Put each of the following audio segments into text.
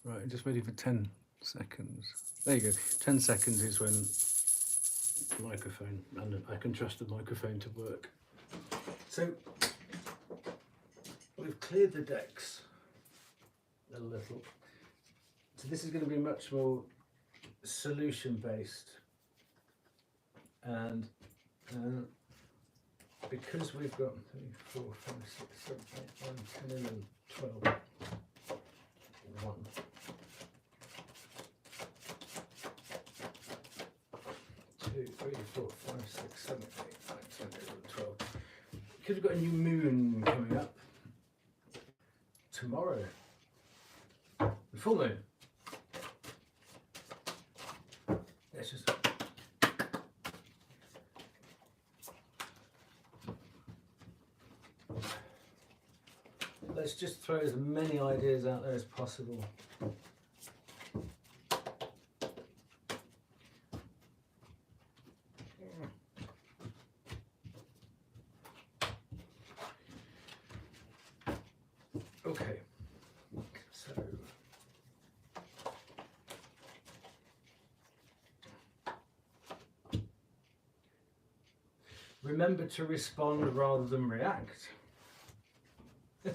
Right, just waiting for 10 seconds. There you go. 10 seconds is when the microphone, and I can trust the microphone to work. So we've cleared the decks a little. So this is going to be much more solution based, and because we've got 3, 4, 5, 6, 7, 8, 9, 10, 11, 12, 1, 2, 3, 4, 5, 6, 7, 8, 9, 10, 11, 12. Because we've got a new moon coming up tomorrow, the full moon. Let's just throw as many ideas out there as possible. Okay, so remember to respond rather than react. Okay.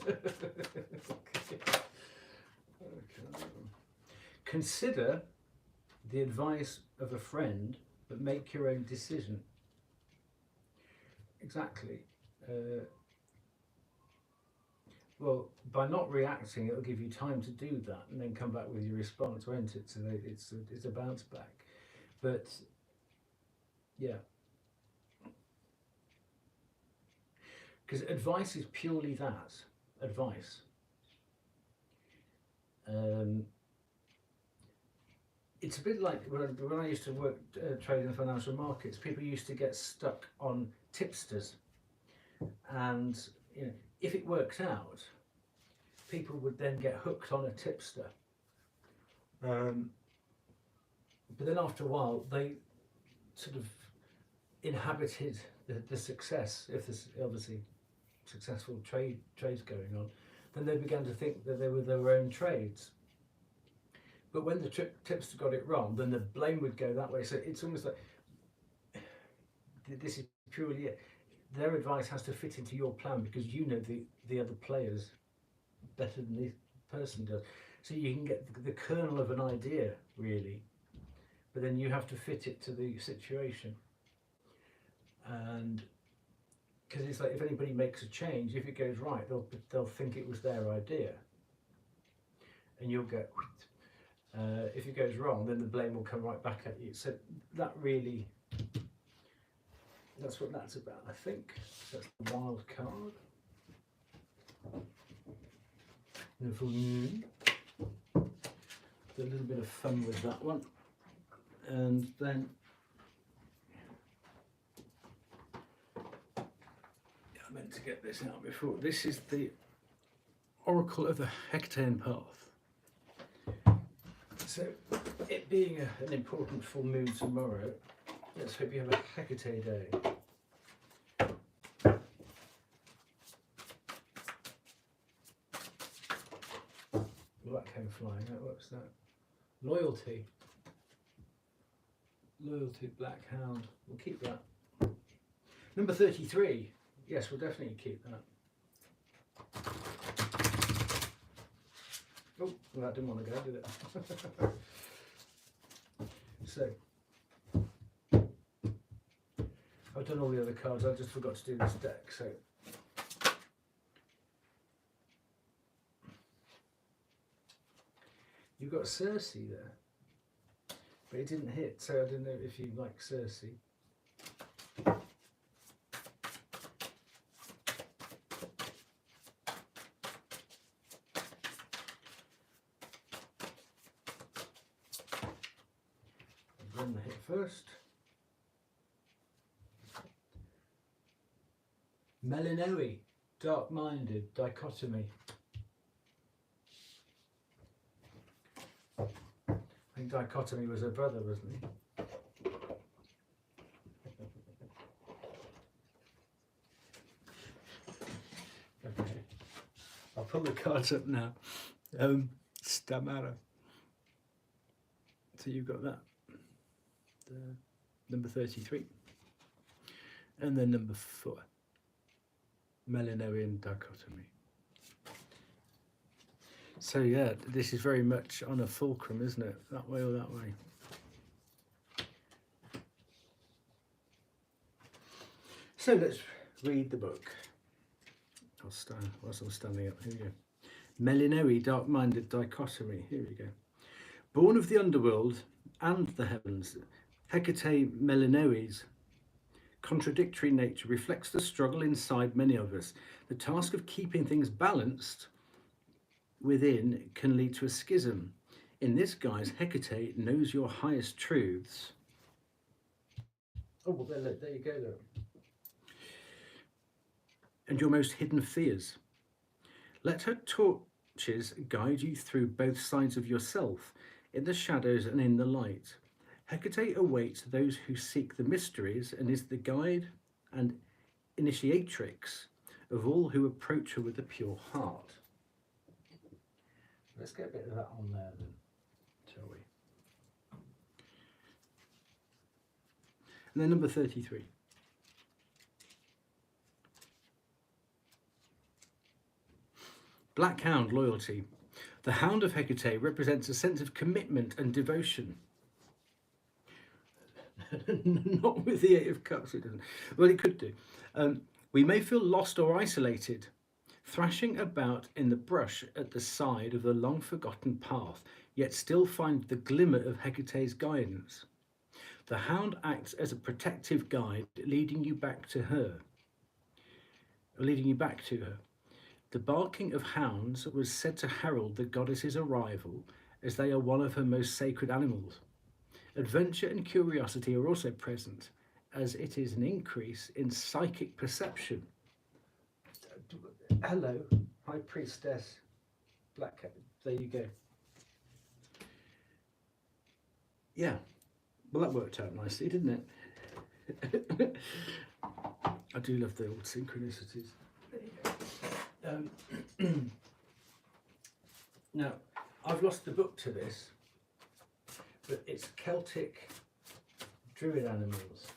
Consider the advice of a friend, but make your own decision. Exactly. Well, by not reacting, it'll give you time to do that and then come back with your response, won't it? So it's a bounce back. But yeah, because advice is purely that, advice. It's a bit like when I used to work trade in the financial markets. People used to get stuck on tipsters, and you know, if it worked out, people would then get hooked on a tipster. But then after a while, they sort of inhabited the success. If there's obviously successful trades going on, then they began to think that they were their own trades. But when the tipster got it wrong, then the blame would go that way. So it's almost like this is purely it. Their advice has to fit into your plan because you know the other players better than this person does. So you can get the kernel of an idea, really, but then you have to fit it to the situation. And because it's like if anybody makes a change, if it goes right, they'll think it was their idea, and you'll go. If it goes wrong, then the blame will come right back at you. So that really, that's what that's about, I think. That's the wild card. And the full moon. A little bit of fun with that one. And then, I meant to get this out before. This is the Oracle of the Hectane Path. So, it being an important full moon tomorrow, let's hope you have a Hecate day. Well, that came flying out. What's that? Loyalty. Loyalty, Black Hound. We'll keep that. Number 33. Yes, we'll definitely keep that. Oh, well, that didn't want to go, did it? So, I've done all the other cards, I just forgot to do this deck, so. You've got Circe there, but it didn't hit, so I don't know if you like Circe. Run the hit first. Melinoe, dark-minded, dichotomy. I think dichotomy was her brother, wasn't he? Okay, I'll pull the cards up now. Stamara. So you've got that, the number 33, and then number 4, Melanorian dichotomy. So yeah, this is very much on a fulcrum, isn't it? That way or that way. So let's read the book. I'll stand whilst I'm standing up. Here we go. Melanorian dark-minded dichotomy. Here we go. Born of the underworld and the heavens, Hecate Melanori's contradictory nature reflects the struggle inside many of us. The task of keeping things balanced within can lead to a schism. In this guise, Hecate knows your highest truths. Oh, well, there you go, look. And your most hidden fears. Let her torches guide you through both sides of yourself, in the shadows and in the light. Hecate awaits those who seek the mysteries and is the guide and initiatrix of all who approach her with a pure heart. Let's get a bit of that on there then, Shall we? And then number 33. Black Hound loyalty. The Hound of Hecate represents a sense of commitment and devotion. Not with the 8 of Cups, it doesn't. Well, it could do. We may feel lost or isolated, thrashing about in the brush at the side of the long-forgotten path, yet still find the glimmer of Hecate's guidance. The Hound acts as a protective guide, leading you back to her. The barking of hounds was said to herald the goddess's arrival, as they are one of her most sacred animals. Adventure and curiosity are also present, as it is an increase in psychic perception. Hello, High Priestess, Black Cat. There you go. Yeah, well, that worked out nicely, didn't it? I do love the old synchronicities. There you go. Now, I've lost the book to this, but it's Celtic Druid animals.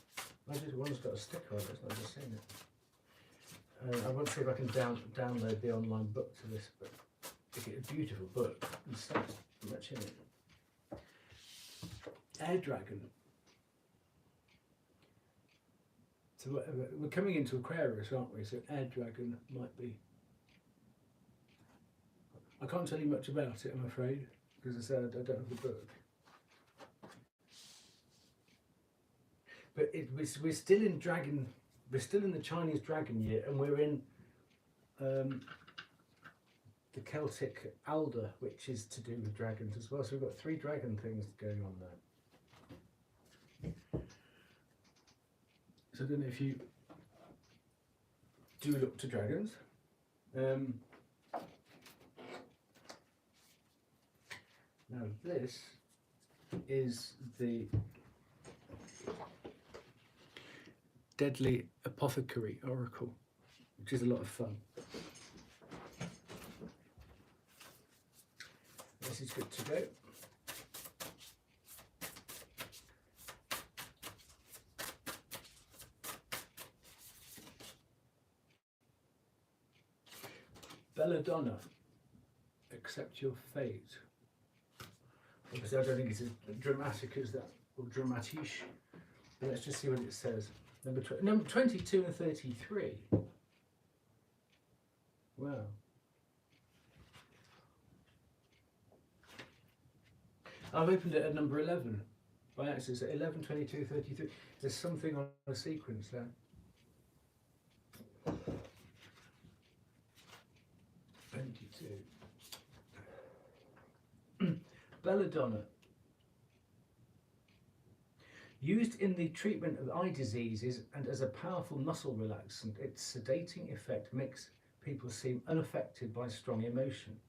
One's got a sticker on it, it's not just seen it. I want to see if I can download the online book to this, but it's a beautiful book. There's so much in it. Air Dragon. So we're coming into Aquarius, aren't we? So Air Dragon might be. I can't tell you much about it, I'm afraid, because I said I don't have the book. But we're still in dragon. We're still in the Chinese dragon year, and we're in the Celtic Alder, which is to do with dragons as well. So we've got 3 dragon things going on there. So I don't know if you do look to dragons. Now this is the Deadly Apothecary Oracle, which is a lot of fun. This is good to go. Belladonna, accept your fate. Obviously, I don't think it's as dramatic as that, or dramatisch. But let's just see what it says. Number 22 and 33. Wow. I've opened it at number 11 by accident. So 11, 22, 33. There's something on a sequence there. Belladonna. Used in the treatment of eye diseases and as a powerful muscle relaxant, its sedating effect makes people seem unaffected by strong emotion.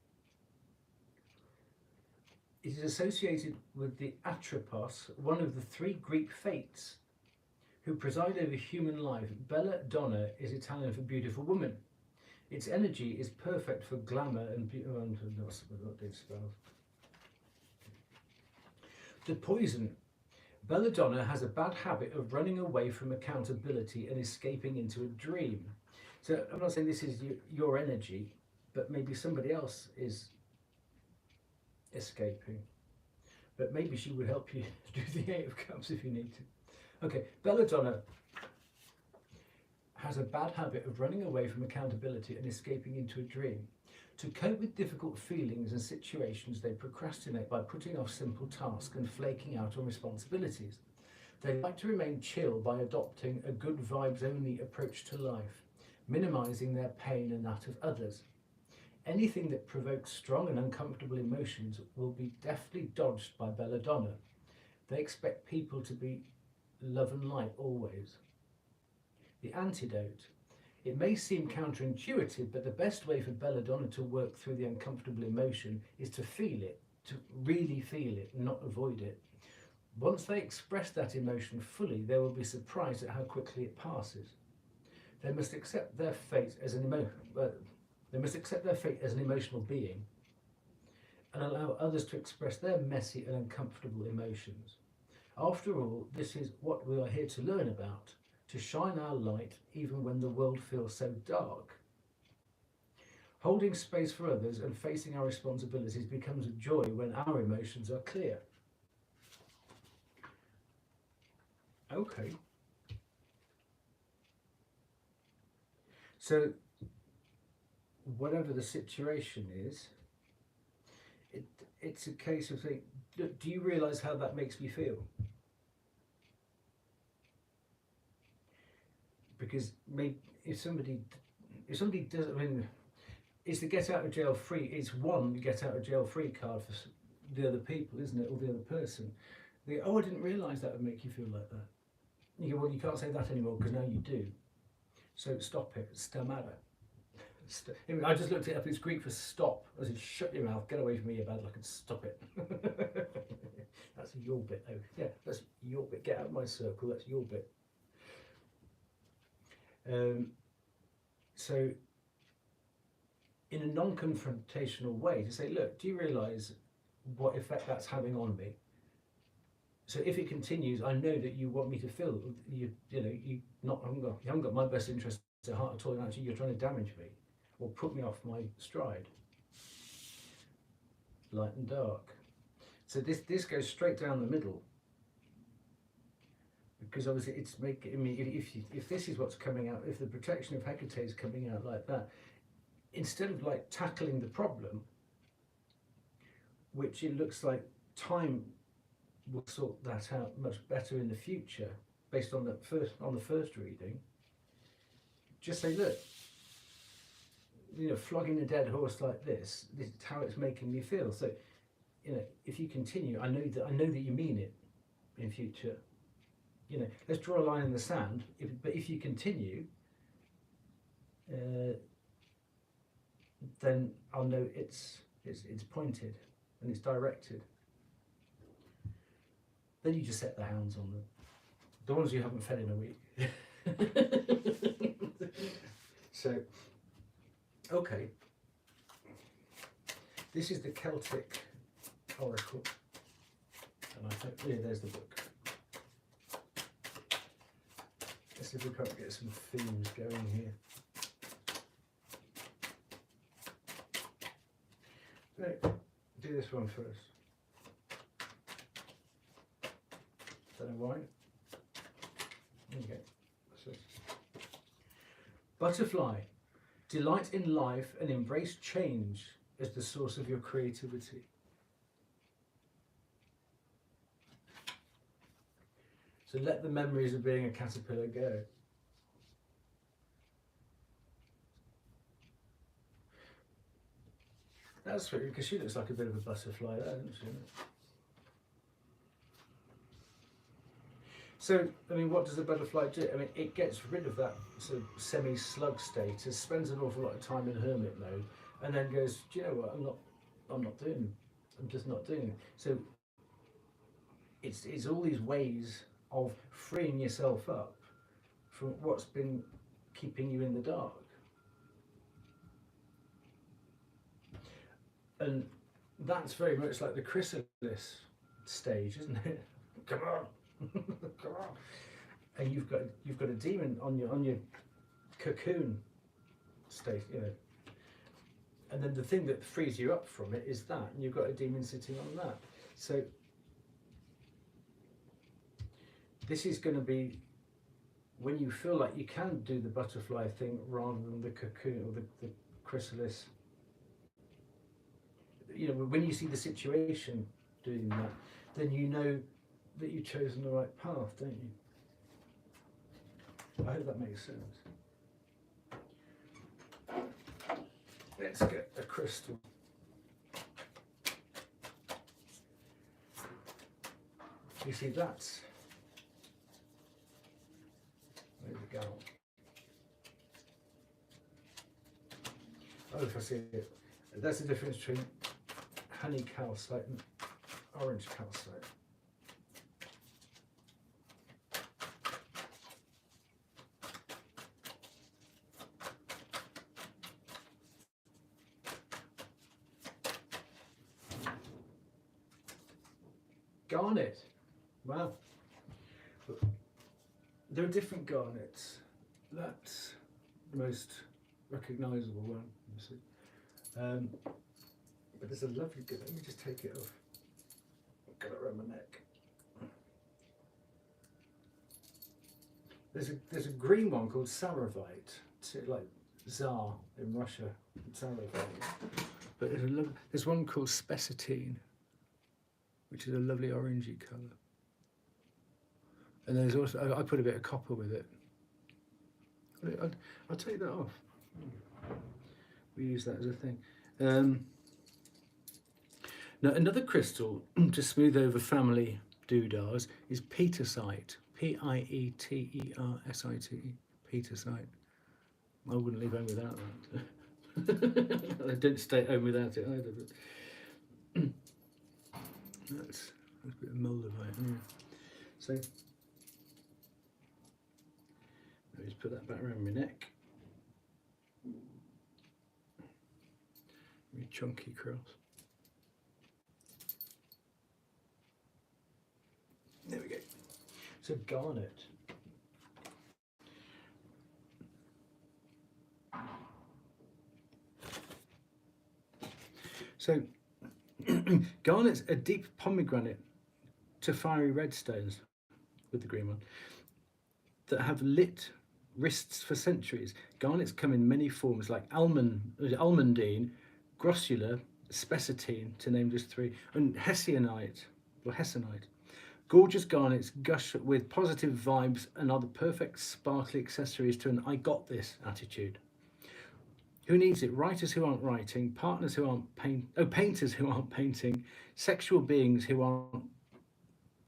It is associated with the Atropos, one of the 3 Greek fates, who preside over human life. Belladonna is Italian for beautiful woman. Its energy is perfect for glamour and beauty. The poison. Belladonna has a bad habit of running away from accountability and escaping into a dream. So I'm not saying this is your energy, but maybe somebody else is escaping. But maybe she would help you do the Eight of Cups if you need to. Okay, Belladonna has a bad habit of running away from accountability and escaping into a dream. To cope with difficult feelings and situations, they procrastinate by putting off simple tasks and flaking out on responsibilities. They like to remain chill by adopting a good vibes only approach to life, minimizing their pain and that of others. Anything that provokes strong and uncomfortable emotions will be deftly dodged by Belladonna. They expect people to be love and light always. The antidote. It may seem counterintuitive, but the best way for Belladonna to work through the uncomfortable emotion is to feel it, to really feel it, not avoid it. Once they express that emotion fully, they will be surprised at how quickly it passes. They must accept their fate as an emotional being and allow others to express their messy and uncomfortable emotions. After all, this is what we are here to learn about, to shine our light even when the world feels so dark. Holding space for others and facing our responsibilities becomes a joy when our emotions are clear. Okay. So, whatever the situation is, it's a case of saying, look, do you realise how that makes me feel? Because maybe if somebody does, I mean, it's the get out of jail free. It's one get out of jail free card for the other people, isn't it, or the other person? They go, oh, I didn't realise that would make you feel like that. You go, well, you can't say that anymore because now you do. So stop it. Stamata. I just looked it up. It's Greek for stop. I said, shut your mouth. Get away from me, you bad luck, and stop it. That's your bit, though. Yeah, that's your bit. Get out of my circle. That's your bit. So, in a non-confrontational way, to say, look, do you realise what effect that's having on me? So if it continues, I know that you want me to feel you haven't got my best interests at heart at all, and actually you're trying to damage me or put me off my stride. Light and dark. So this goes straight down the middle, because obviously it's making. I mean, if this is what's coming out, if the protection of Hecate is coming out like that, instead of like tackling the problem, which it looks like time will sort that out much better in the future, based on the first reading. Just say, look, flogging a dead horse like this is how it's making me feel. So, if you continue, I know that you mean it in future. Let's draw a line in the sand. But if you continue, then I'll know it's pointed and it's directed. Then you just set the hounds on them, the ones you haven't fed in a week. So, okay, this is the Celtic Oracle, and I think, yeah, there's the book. Let's see if we can't get some themes going here. Right, do this one first. Don't know why. Okay. So, butterfly, delight in life and embrace change as the source of your creativity. So let the memories of being a caterpillar go. That's sweet, because she looks like a bit of a butterfly there, doesn't she? So, I mean, what does the butterfly do? I mean, it gets rid of that sort of semi-slug status, spends an awful lot of time in hermit mode, and then goes, do you know what, I'm just not doing it. So it's all these ways of freeing yourself up from what's been keeping you in the dark. And that's very much like the chrysalis stage, isn't it? Come on, come on. And you've got a demon on your cocoon state, you know. And then the thing that frees you up from it is that, and you've got a demon sitting on that. So this is going to be when you feel like you can do the butterfly thing rather than the cocoon or the chrysalis. You know, when you see the situation doing that, then you know that you've chosen the right path, don't you? I hope that makes sense. Let's get a crystal. You see, that's, where's it going? Oh, if I see it. That's the difference between honey calcite and orange calcite. Garnet. Wow. There are different garnets. That's the most recognisable one, you see. But there's a lovely good, let me just take it off. I've got it around my neck. There's a green one called Saravite, like Tsar in Russia, Saravite. But there's one called Spessartine, which is a lovely orangey colour. And there's also, I put a bit of copper with it. I'll take that off. We use that as a thing. Now another crystal to smooth over family doodahs is petersite. Pietersite. Petersite. I wouldn't leave home without that. I don't stay at home without it either. But that's a bit of moldavite. Yeah. So let me just put that back around my neck. Really chunky cross. There we go. So garnet. So garnet's a deep pomegranate to fiery red stones with the green one that have lit wrists for centuries. Garnets come in many forms like almandine, grossular, spessartine, to name just three, and hessonite. Gorgeous garnets gush with positive vibes and are the perfect sparkly accessories to an I got this attitude. Who needs it? Writers who aren't writing, partners who aren't painters who aren't painting, sexual beings who aren't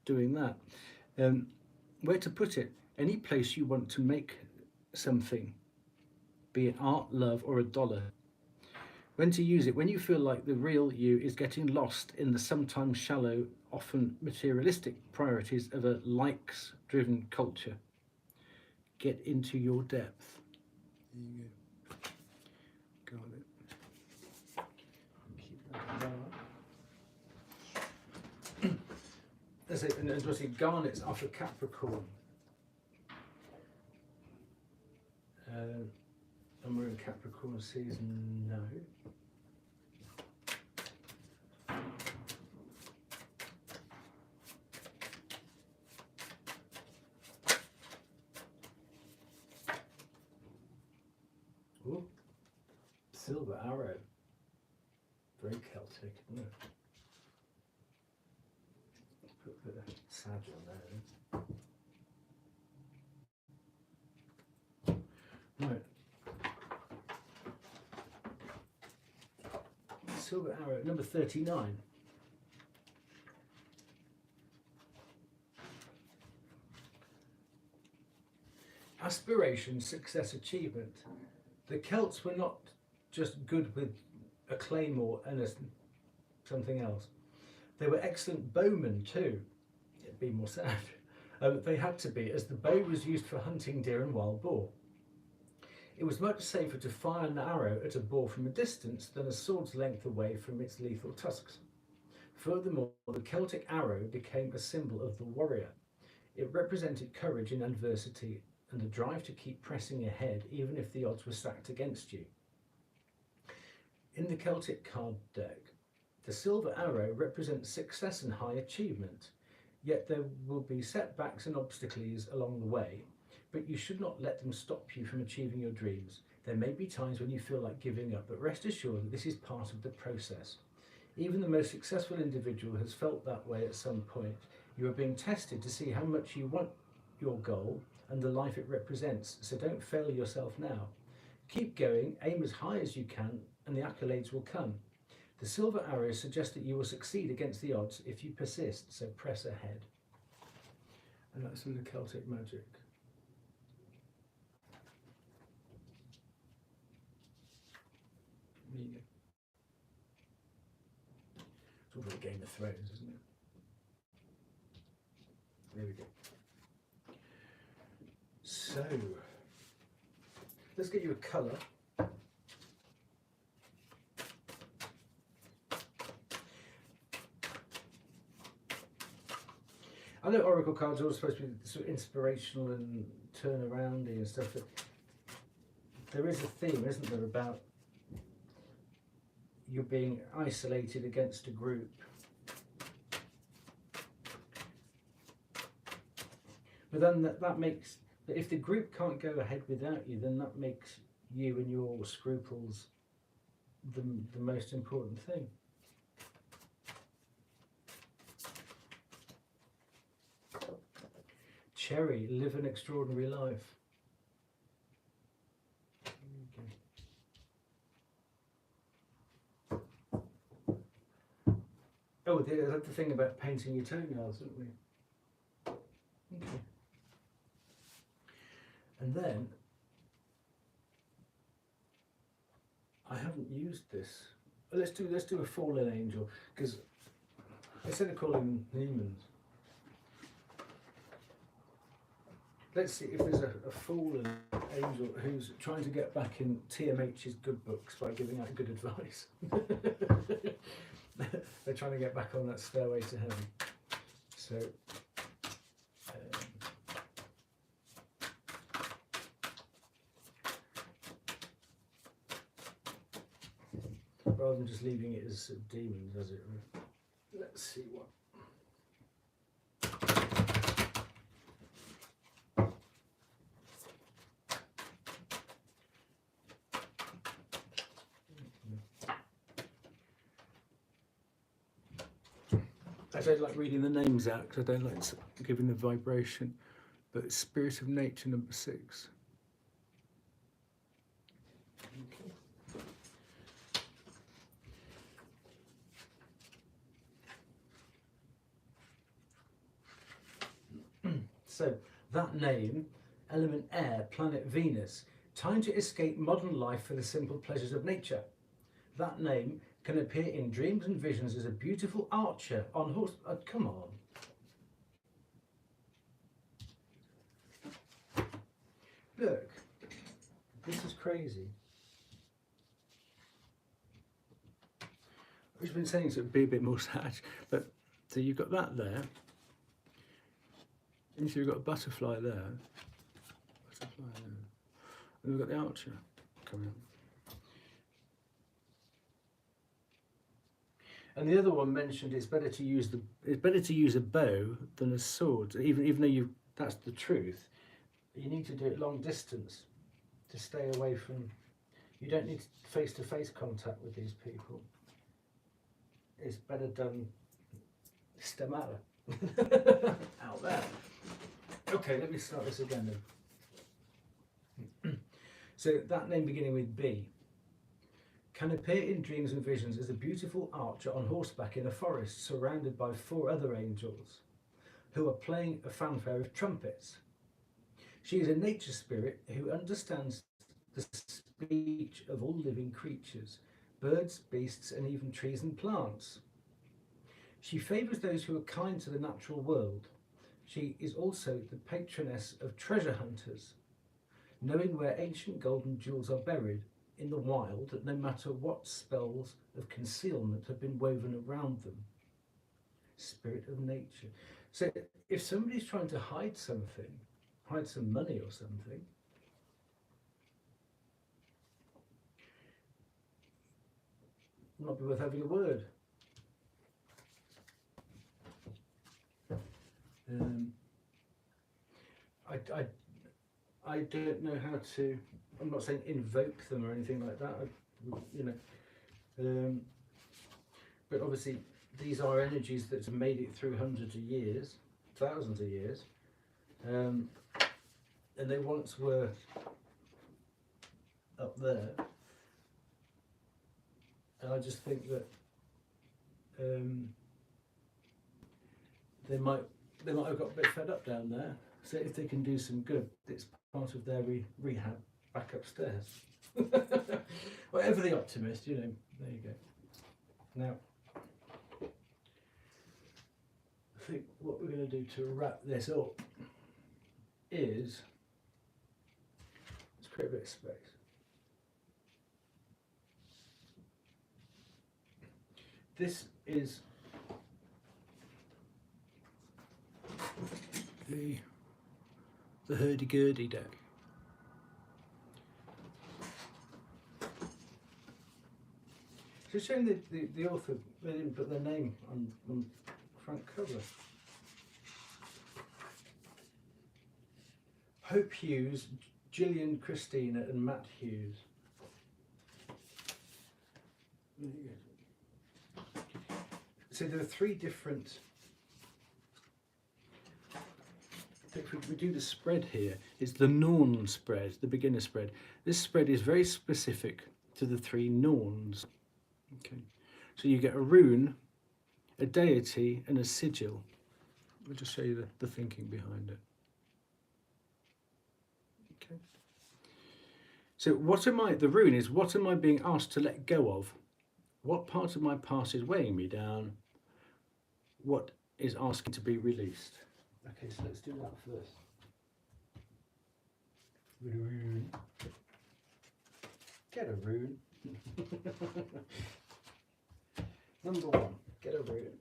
doing that. Where to put it? Any place you want to make something, be it art, love, or a dollar. When to use it? When you feel like the real you is getting lost in the sometimes shallow, often materialistic priorities of a likes-driven culture. Get into your depth. There you go. Got it. Keep that down. That's it. And obviously garnets are for Capricorn. And we're in Capricorn season now. Ooh, silver arrow. Very Celtic, isn't it? Put a bit of sage on there. Right. Silver arrow, number 39. Aspiration, success, achievement. The Celts were not just good with a claymore and something else. They were excellent bowmen too. It'd be more sad. They had to be, as the bow was used for hunting deer and wild boar. It was much safer to fire an arrow at a boar from a distance than a sword's length away from its lethal tusks. Furthermore, the Celtic arrow became a symbol of the warrior. It represented courage in adversity and the drive to keep pressing ahead even if the odds were stacked against you. In the Celtic card deck, the silver arrow represents success and high achievement, yet there will be setbacks and obstacles along the way, but you should not let them stop you from achieving your dreams. There may be times when you feel like giving up, but rest assured that this is part of the process. Even the most successful individual has felt that way at some point. You are being tested to see how much you want your goal and the life it represents, so don't fail yourself now. Keep going, aim as high as you can, and the accolades will come. The silver arrows suggest that you will succeed against the odds if you persist, so press ahead. And that's in the Celtic magic. There you go. It's all for Game of Thrones, isn't it? There we go. So, let's get you a colour. I know Oracle cards are all supposed to be sort of inspirational and turnaroundy and stuff, but there is a theme, isn't there, about you being isolated against a group. But then that makes, that if the group can't go ahead without you, then that makes you and your scruples the most important thing. Cherry, live an extraordinary life. Okay. Oh, there's the thing about painting your toenails, isn't we? Okay. And then, I haven't used this. Let's do a fallen angel, because instead of calling them demons, let's see if there's a fallen angel who's trying to get back in TMH's good books by giving out good advice. They're trying to get back on that stairway to heaven. So, rather than just leaving it as demons, as it were. Let's see what. I don't like reading the names out because I don't like giving the vibration, but it's Spirit of Nature number 6. Okay. So that name, element air, planet Venus, time to escape modern life for the simple pleasures of nature. That name can appear in dreams and visions as a beautiful archer on horse. Come on. Look, this is crazy. I've been saying to be a bit more sad, but so you've got that there, and so you've got a butterfly there, and we've got the archer coming up. And the other one mentioned it's better to use a bow than a sword. Even though that's the truth, you need to do it long distance to stay away from. You don't need face-to-face contact with these people. It's better done stemata out there. Okay, let me start this again then. So that name beginning with B can appear in dreams and visions as a beautiful archer on horseback in a forest surrounded by 4 other angels who are playing a fanfare of trumpets. She is a nature spirit who understands the speech of all living creatures, birds, beasts, and even trees and plants. She favours those who are kind to the natural world. She is also the patroness of treasure hunters, knowing where ancient golden jewels are buried in the wild, that no matter what spells of concealment have been woven around them, Spirit of nature. So if somebody's trying to hide something, hide some money or something, it might be worth having a word. I don't know how to, I'm not saying invoke them or anything like that, but obviously these are energies that have made it through hundreds of years, thousands of years, and they once were up there, and I just think that they might have got a bit fed up down there. So if they can do some good, it's part of their rehab back upstairs. Whatever the optimist, there you go. Now, I think what we're going to do to wrap this up is let's create a bit of space. This is the hurdy-gurdy deck. So showing the author, they didn't put their name on the front cover. Hope Hughes, Gillian Christina and Matt Hughes. There you go. So there are three different, if we do the spread here, it's the Norn spread, the beginner spread. This spread is very specific to the three Norns. Okay, so you get a rune, a deity and a sigil. I'll just show you the thinking behind it. Okay. So the rune is, what am I being asked to let go of? What part of my past is weighing me down? What is asking to be released? Okay, so let's do that first. Rune. Get a rune. Number one, get a rune.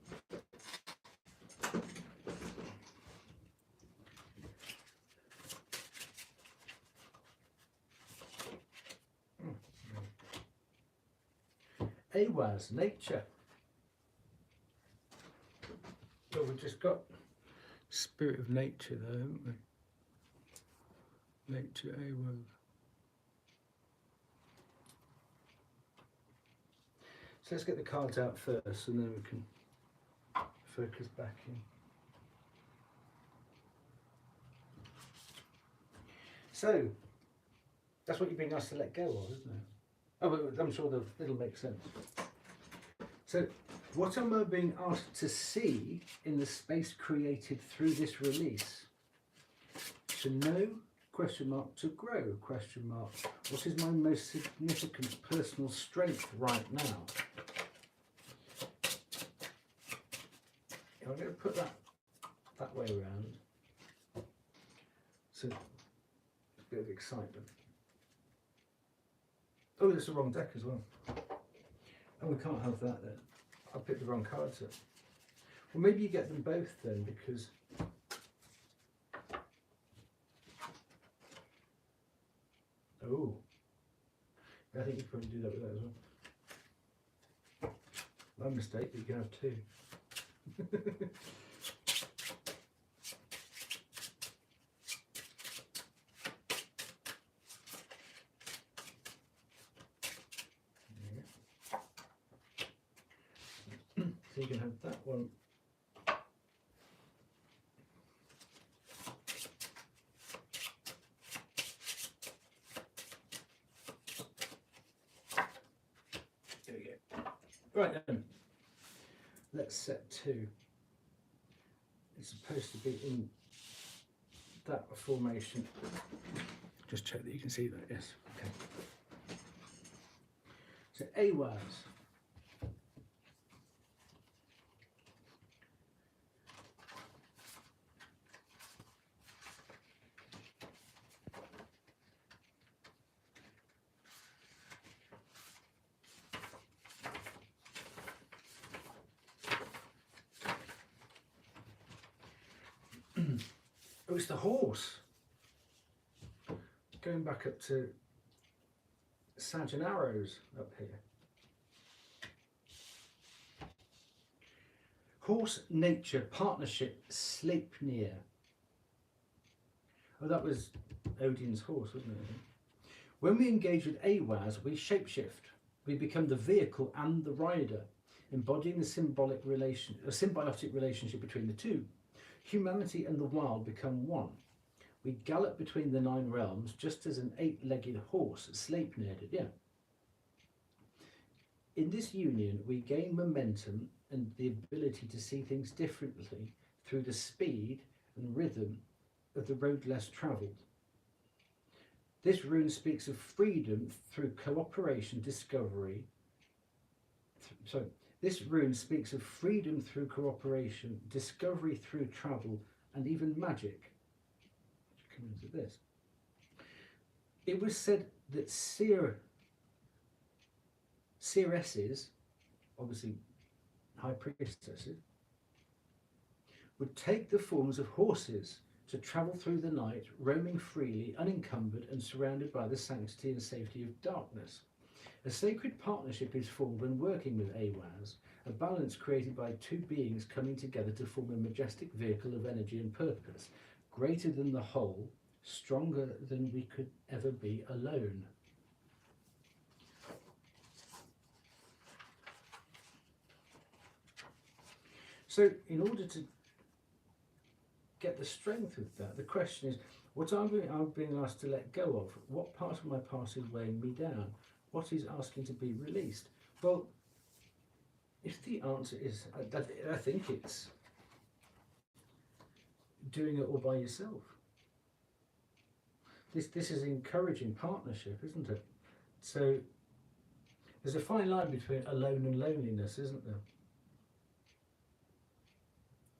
Awas, nature. So we've just got spirit of nature there, haven't we? Nature, Awas. So let's get the cards out first and then we can focus back in. So, that's what you're being asked to let go of, isn't it? Oh, but I'm sure it'll make sense. So, what am I being asked to see in the space created through this release? To know, question mark, to grow, question mark. What is my most significant personal strength right now? I'm going to put that way around. So, a bit of excitement. Oh, that's the wrong deck as well. Oh, we can't have that then. I picked the wrong cards up. Well, maybe you get them both then, because oh, I think you could probably do that with that as well. My mistake, but you can have two. So you can have that one. There we go. Right then, let's set two. It's supposed to be in that formation. Just check that you can see that, yes. Okay. So Awas. Oh, it's the horse. Going back up to Sag and Arrows up here. Horse, nature, partnership, Sleipnir. Oh, that was Odin's horse, wasn't it? When we engage with Awaz, we shapeshift. We become the vehicle and the rider, embodying the symbiotic relationship between the two. Humanity and the wild become one. We gallop between the 9 realms, just as an 8-legged horse, Sleipnir did, yeah. In this union, we gain momentum and the ability to see things differently through the speed and rhythm of the road less travelled. This rune speaks of freedom through cooperation, discovery. This rune speaks of freedom through cooperation, discovery through travel, and even magic. Come into this. It was said that seeresses, obviously high priestesses, would take the forms of horses to travel through the night, roaming freely, unencumbered and surrounded by the sanctity and safety of darkness. A sacred partnership is formed when working with Awaz, a balance created by 2 beings coming together to form a majestic vehicle of energy and purpose, greater than the whole, stronger than we could ever be alone. So in order to get the strength of that, the question is, what I'm being asked to let go of? What part of my past is weighing me down? What is asking to be released? Well, if the answer is, I think it's doing it all by yourself. This is encouraging partnership, isn't it? So there's a fine line between alone and loneliness, isn't there?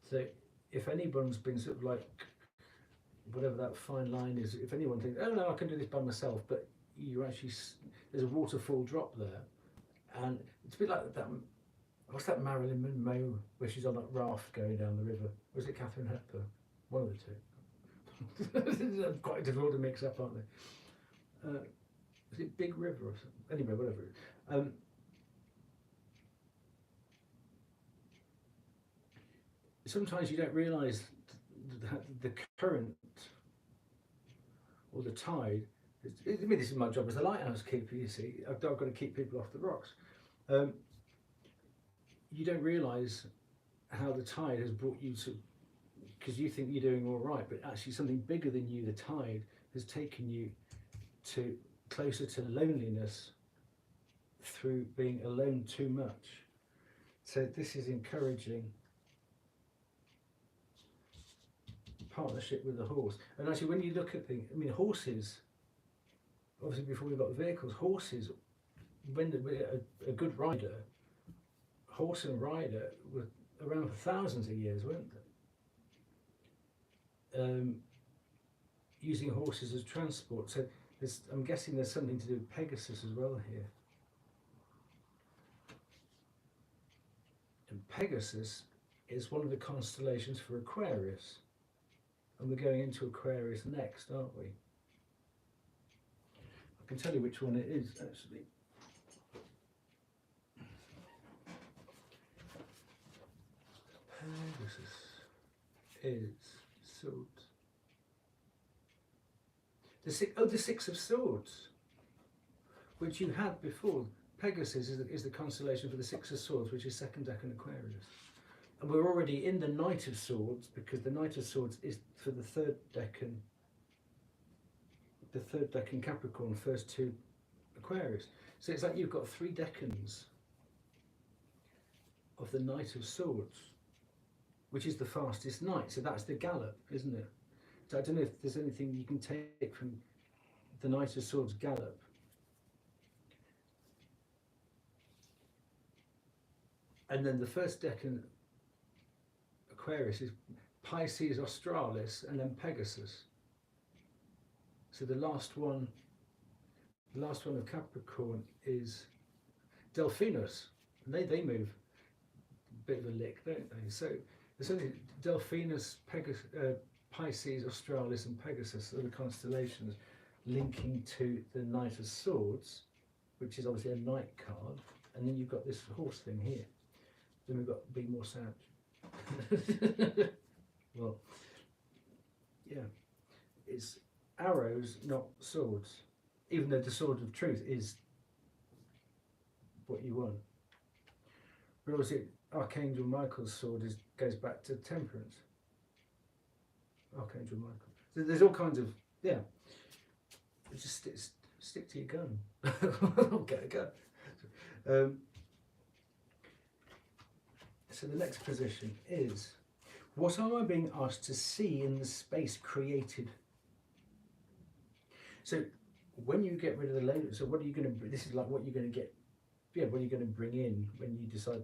So if anyone's been sort of like, whatever that fine line is, if anyone thinks, oh no, I can do this by myself, but you actually, there's a waterfall drop there, and it's a bit like that. What's that Marilyn Monroe where she's on that raft going down the river? Was it Catherine Hepburn? One of the two. They're quite difficult to mix up, aren't they? Is it Big River or something? Anyway, whatever. Sometimes you don't realise the current or the tide. I mean, this is my job as a lighthouse keeper, you see. I've got to keep people off the rocks. You don't realise how the tide has brought you to, because you think you're doing all right, but actually something bigger than you, the tide, has taken you to closer to loneliness through being alone too much. So this is encouraging partnership with the horse. And actually, when you look at things, I mean, horses, obviously before we got vehicles, horses, when a good rider, horse and rider were around for thousands of years, weren't they? Using horses as transport. So I'm guessing there's something to do with Pegasus as well here. And Pegasus is one of the constellations for Aquarius. And we're going into Aquarius next, aren't we? I can tell you which one it is, actually. Pegasus is swords. The Six of Swords, which you had before. Pegasus is the constellation for the Six of Swords, which is second decan Aquarius. And we're already in the Knight of Swords, because the Knight of Swords is for the third decan Capricorn, first 2 Aquarius. So it's like you've got 3 decans of the Knight of Swords, which is the fastest knight. So that's the gallop, isn't it? So I don't know if there's anything you can take from the Knight of Swords gallop. And then the first decan Aquarius is Pisces Australis, and then Pegasus. So the last one of Capricorn is Delphinus, and they move a bit of a lick, don't they? So there's only Delphinus, Pegasus, Pisces, Australis and Pegasus are the constellations linking to the Knight of Swords, which is obviously a knight card, and then you've got this horse thing here. Then we've got Be More Sage. Well, yeah, it's arrows, not swords, even though the sword of truth is what you want. But obviously Archangel Michael's sword goes back to temperance. Archangel Michael. So there's all kinds of, yeah. Just stick to your gun. Get a gun. So the next position is, what am I being asked to see in the space created? So when you get rid of the label, so what are you going to, this is like what you're going to get, yeah, what are you going to bring in when you decide,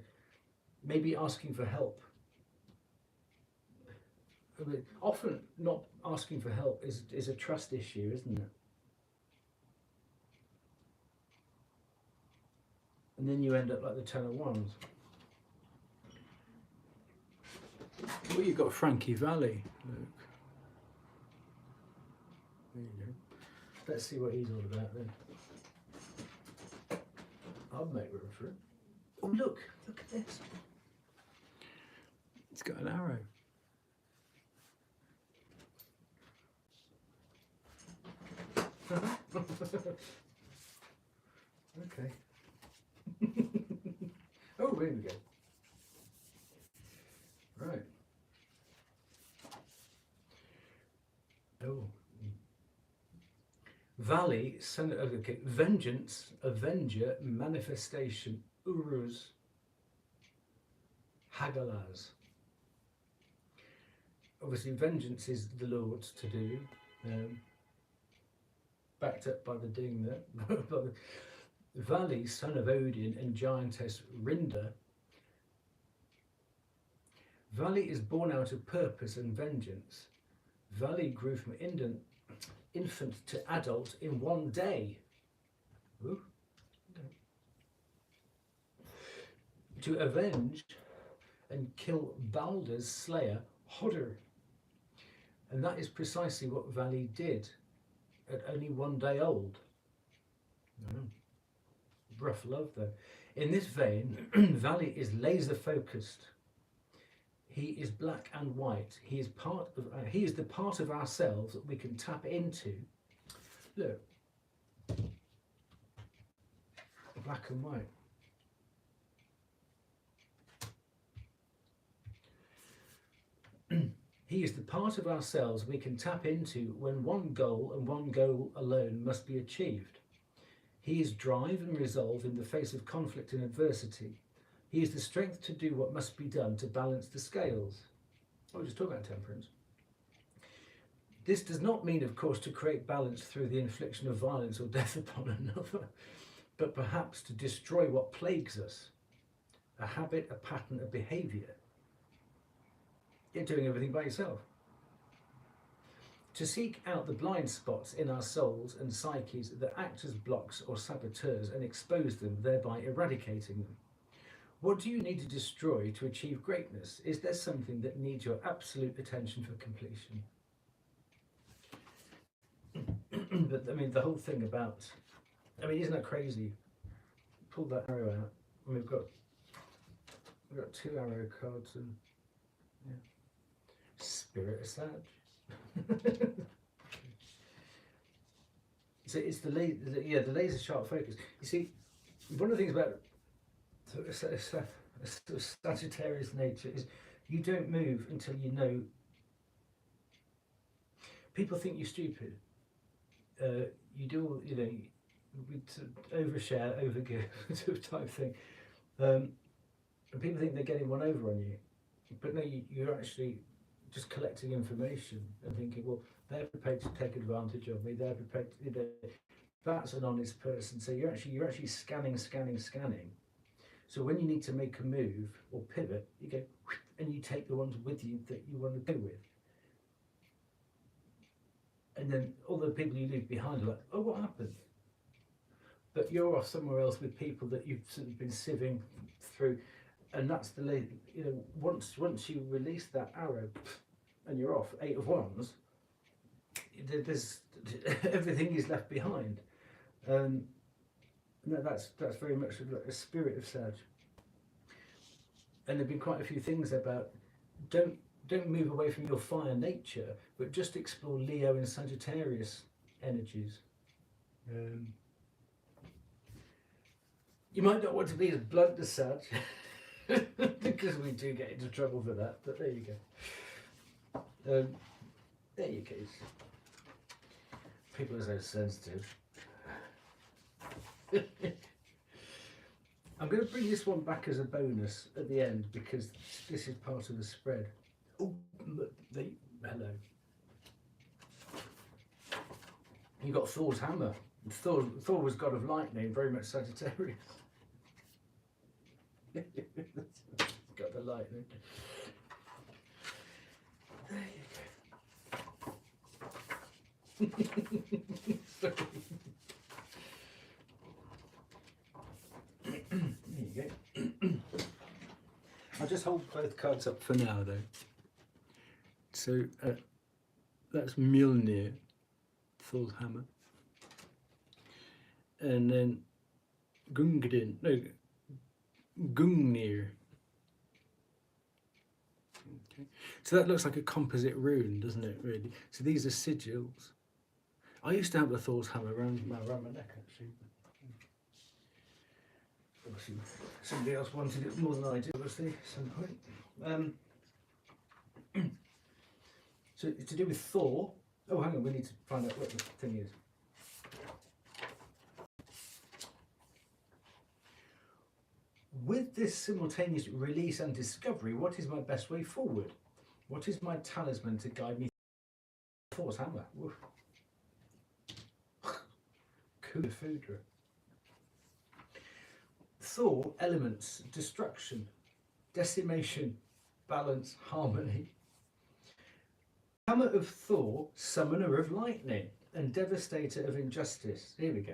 maybe asking for help. I mean, often not asking for help is a trust issue, isn't it? And then you end up like the Ten of Wands. Well, you've got Frankie Valli, Luke. There you go. Let's see what he's all about then. I'll make room for it. Oh, look at this. It's got an arrow. Okay. Oh, here we go. Right. Oh. Valley, son of, okay. Vengeance, Avenger, Manifestation, Uruz, Hagalaz. Obviously, vengeance is the Lord's to do, backed up by the ding there. Valley, son of Odin and giantess Rinda. Valley is born out of purpose and vengeance. Valley grew from infant to adult in one day. Ooh. To avenge and kill Baldur's slayer, Hodder. And that is precisely what Valley did at only 1 day old. Rough love though. In this vein, Valley is laser focused. He is black and white. He is he is the part of ourselves that we can tap into. Look, black and white. He is the part of ourselves we can tap into when one goal and one goal alone must be achieved. He is drive and resolve in the face of conflict and adversity. He is the strength to do what must be done to balance the scales. I was just talking about temperance. This does not mean, of course, to create balance through the infliction of violence or death upon another, but perhaps to destroy what plagues us, a habit, a pattern, a behaviour. You're doing everything by yourself. To seek out the blind spots in our souls and psyches that act as blocks or saboteurs and expose them, thereby eradicating them. What do you need to destroy to achieve greatness? Is there something that needs your absolute attention for completion? But I mean, the whole thing about, I mean, isn't that crazy? Pull that arrow out, and we've got 2 arrow cards, and yeah, Spirit of Sag. So it's the laser sharp focus. You see, one of the things about a Sagittarius nature is you don't move until you know. People think you're stupid. You do all, you know, we overshare, overgive type thing, and people think they're getting one over on you, but no, you're actually just collecting information and thinking, well, they're prepared to take advantage of me. They're prepared to, you know, that's an honest person. So you're actually scanning. So when you need to make a move or pivot, you go and you take the ones with you that you want to go with. And then all the people you leave behind are like, oh, what happened? But you're off somewhere else with people that you've sort of been sieving through. And that's the, you know, once you release that arrow, and you're off. 8 of Wands, there's everything is left behind. No, that's very much a spirit of Sag. And there've been quite a few things about don't move away from your fire nature, but just explore Leo and Sagittarius energies. You might not want to be as blunt as Sag, because we do get into trouble for that. But there you go. There you go. People are so sensitive. I'm going to bring this one back as a bonus at the end because this is part of the spread. Oh, hello. You got Thor's hammer. Thor was god of lightning, very much Sagittarius. Got the lightning. There you go. Sorry. There you go. I'll just hold both cards up for now, though. So that's Mjolnir, Thor's hammer, and then Gungnir. Okay, so that looks like a composite rune, doesn't it? Really. So these are sigils. I used to have a Thor's hammer around my neck, actually. Obviously, somebody else wanted it more than I did, obviously, at some point. So it's to do with Thor. Oh, hang on, we need to find out what the thing is. With this simultaneous release and discovery, what is my best way forward? What is my talisman to guide me? Thor's hammer. Cool food. Thor elements: destruction, decimation, balance, harmony. Hammer of Thor, summoner of lightning and devastator of injustice. Here we go.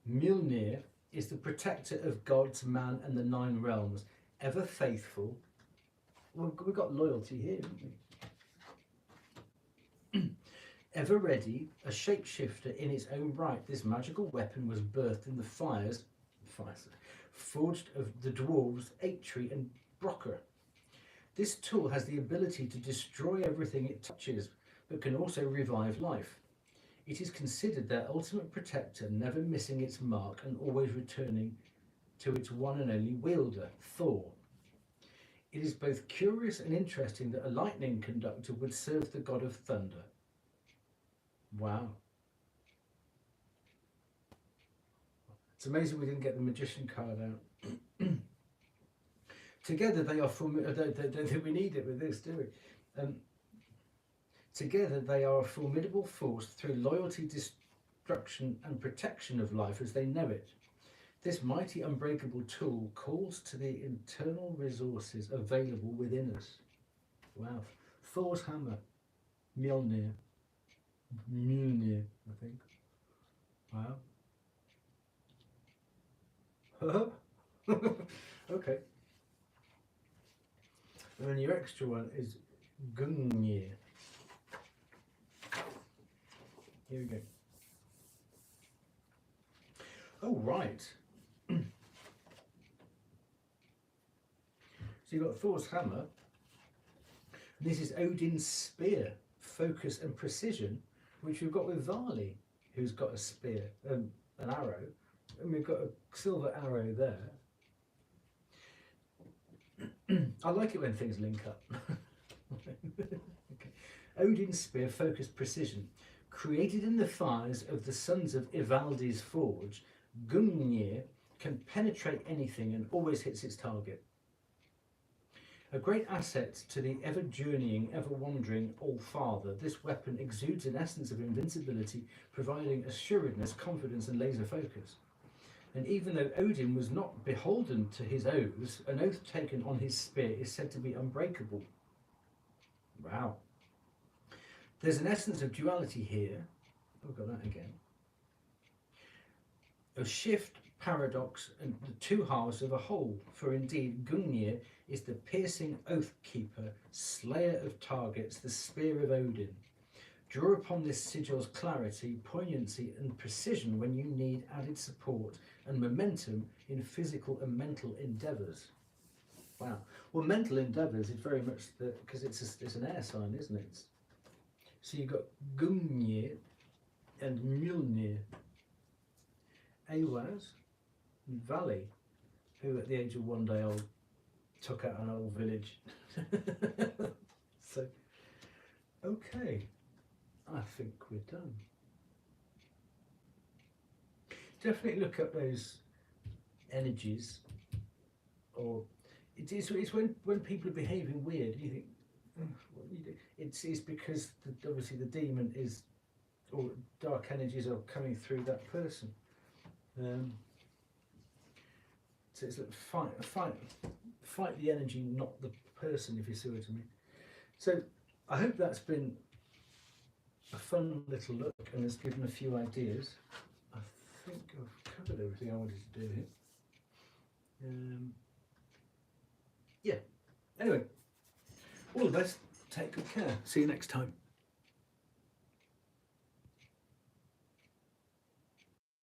Mjolnir is the protector of gods, man and the 9 realms, ever faithful. Well, we've got loyalty here, haven't we? Ever ready, a shapeshifter in its own right, this magical weapon was birthed in the fires forged of the dwarves Atri and Brocker. This tool has the ability to destroy everything it touches, but can also revive life. It is considered their ultimate protector, never missing its mark and always returning to its one and only wielder, Thor. It is both curious and interesting that a lightning conductor would serve the god of thunder. Wow. It's amazing we didn't get the magician card out. Together they are we need it with this, do we? Together they are a formidable force through loyalty, destruction and protection of life as they know it. This mighty unbreakable tool calls to the internal resources available within us. Wow. Thor's hammer. Mjolnir, I think. Wow. Okay. And then your extra one is Gungnir. Here we go. Oh, right. So you've got Thor's hammer. This is Odin's spear, focus and precision, which we've got with Varley, who's got a spear, an arrow, and we've got a silver arrow there. I like it when things link up. Okay. Odin's spear, focus, precision. Created in the fires of the sons of Ivaldi's forge, Gungnir can penetrate anything and always hits its target. A great asset to the ever-journeying, ever-wandering All-Father, this weapon exudes an essence of invincibility, providing assuredness, confidence and laser focus. And even though Odin was not beholden to his oaths, an oath taken on his spear is said to be unbreakable. Wow. There's an essence of duality here. I've got that again. A shift paradox and the two halves of a whole. For indeed, Gungnir is the piercing oath keeper, slayer of targets, the spear of Odin. Draw upon this sigil's clarity, poignancy, and precision when you need added support and momentum in physical and mental endeavours. Wow. Well, mental endeavours is very much because it's an air sign, isn't it? So you've got Gungnir and Mjolnir. Awaz and Valley, who at the age of 1 day old took out an old village. So, okay, I think we're done. Definitely look up those energies, or it's when people are behaving weird. You think, what you do? It's because obviously the demon is, or dark energies are coming through that person. So it's like fight the energy, not the person, if you see what I mean. So I hope that's been a fun little look and has given a few ideas. I think I've covered everything I wanted to do here. Yeah. Anyway, all the best. Take good care. See you next time.